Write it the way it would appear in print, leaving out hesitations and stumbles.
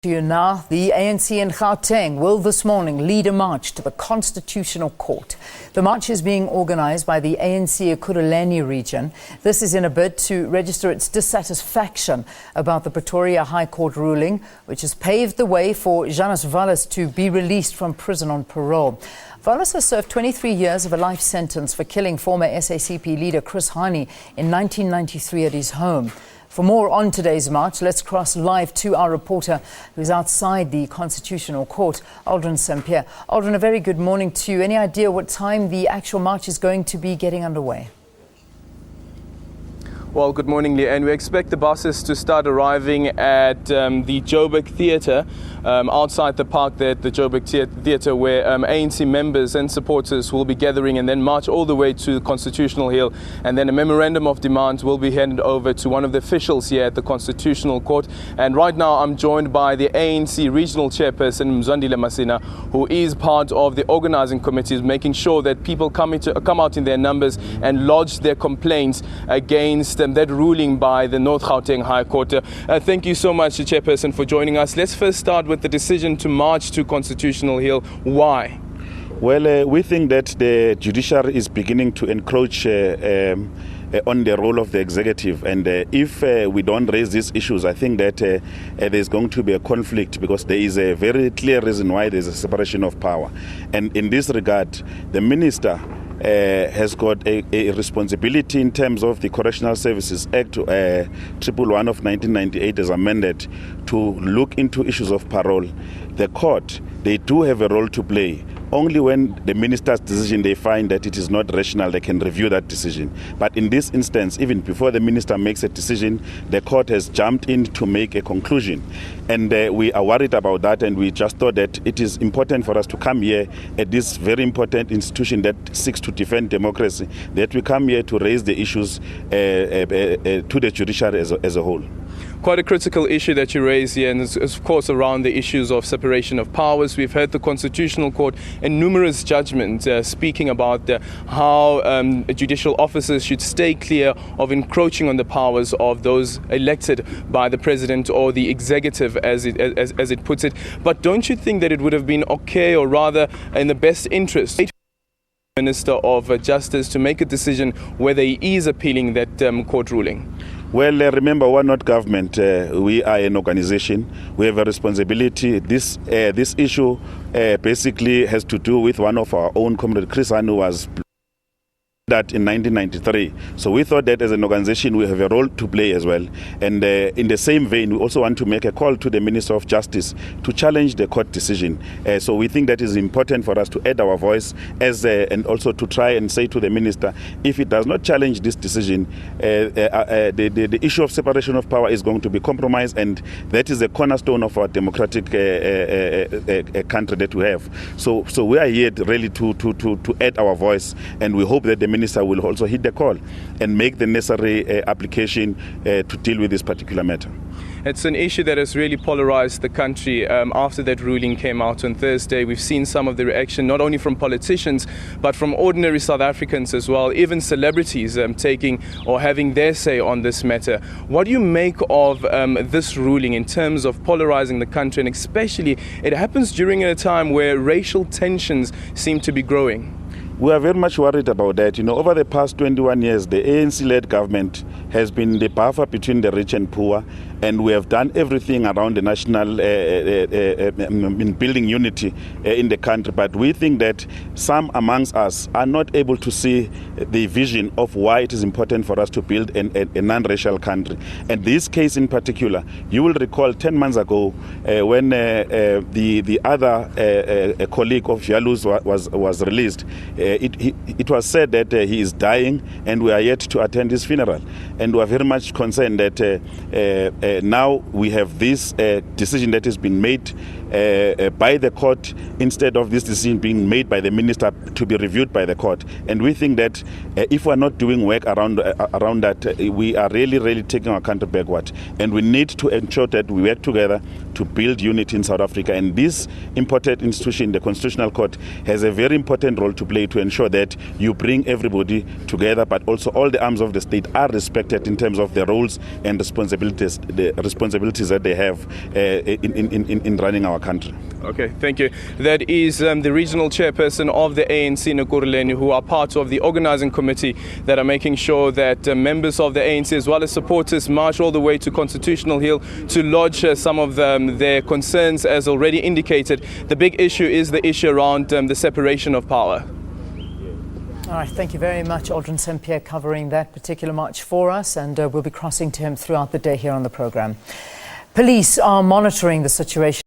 You now, the ANC in Gauteng will this morning lead a march to the Constitutional Court. The march is being organised by the ANC Ekurhuleni region. This is in a bid to register its dissatisfaction about the Pretoria High Court ruling, which has paved the way for Janusz Walus to be released from prison on parole. Walus has served 23 years of a life sentence for killing former SACP leader Chris Hani in 1993 at his home. For more on today's march, let's cross live to our reporter who's outside the Constitutional Court, Aldrin Sampear. Aldrin, a very good morning to you. Any idea what time the actual march is going to be getting underway? Well, good morning, Leanne. We expect the buses to start arriving at the Joburg Theatre, outside the park there at the Joburg Theatre, where ANC members and supporters will be gathering and then march all the way to Constitutional Hill. And then a memorandum of demand will be handed over to one of the officials here at the Constitutional Court. And right now I'm joined by the ANC Regional Chairperson, Mzwandile Masina, who is part of the organising committees, making sure that people come out in their numbers and lodge their complaints against that ruling by the North Gauteng High Court. Thank you so much, Chairperson, for joining us. Let's first start with the decision to march to Constitutional Hill. Why? Well, we think that the judiciary is beginning to encroach on the role of the executive, and if we don't raise these issues, I think that there's going to be a conflict, because there is a very clear reason why there's a separation of power. And in this regard, the minister has got a responsibility in terms of the Correctional Services Act 111 of 1998 as amended to look into issues of parole. The court, they do have a role to play. Only when the minister's decision, they find that it is not rational, they can review that decision. But in this instance, even before the minister makes a decision, the court has jumped in to make a conclusion. And we are worried about that, and we just thought that it is important for us to come here at this very important institution that seeks to defend democracy, that we come here to raise the issues to the judiciary as a whole. Quite a critical issue that you raise here, and it's of course around the issues of separation of powers. We've heard the Constitutional Court in numerous judgments speaking about how judicial officers should stay clear of encroaching on the powers of those elected by the president or the executive, as it puts it. But don't you think that it would have been okay, or rather in the best interest, Minister of Justice to make a decision whether he is appealing that court ruling? Well, remember, we're not government. We are an organization. We have a responsibility. This issue basically has to do with one of our own comrades, Chris Hani, was that in 1993. So we thought that as an organization we have a role to play as well. And in the same vein, we also want to make a call to the Minister of Justice to challenge the court decision. So we think that is important for us to add our voice and also to try and say to the Minister, if it does not challenge this decision, the issue of separation of power is going to be compromised, and that is a cornerstone of our democratic country that we have. So we are here really to add our voice, and we hope that the Minister will also hit the call and make the necessary application to deal with this particular matter. It's an issue that has really polarized the country. After that ruling came out on Thursday, we've seen some of the reaction, not only from politicians, but from ordinary South Africans as well, even celebrities taking or having their say on this matter. What do you make of this ruling in terms of polarizing the country, and especially it happens during a time where racial tensions seem to be growing? We are very much worried about that. You know, over the past 21 years, the ANC-led government has been the buffer between the rich and poor, and we have done everything around the national in building unity in the country. But we think that some amongst us are not able to see the vision of why it is important for us to build a non-racial country. And this case in particular, you will recall 10 months ago when the other colleague of Walus was released. It was said that he is dying, and we are yet to attend his funeral. And we are very much concerned that now we have this decision that has been made by the court, instead of this decision being made by the minister to be reviewed by the court. And we think that if we are not doing work around that, we are really taking our country backward. And we need to ensure that we work together to build unity in South Africa. And this important institution, the Constitutional Court, has a very important role to play to ensure that you bring everybody together, but also all the arms of the state are respected respected in terms of the roles and responsibilities that they have in running our country. Okay, thank you. That is the regional chairperson of the ANC Ekurhuleni, who are part of the organising committee that are making sure that members of the ANC as well as supporters march all the way to Constitutional Hill to lodge some of their concerns. As already indicated, the big issue is the issue around the separation of power. All right, thank you very much, Aldrin Sampear, covering that particular march for us, and we'll be crossing to him throughout the day here on the programme. Police are monitoring the situation.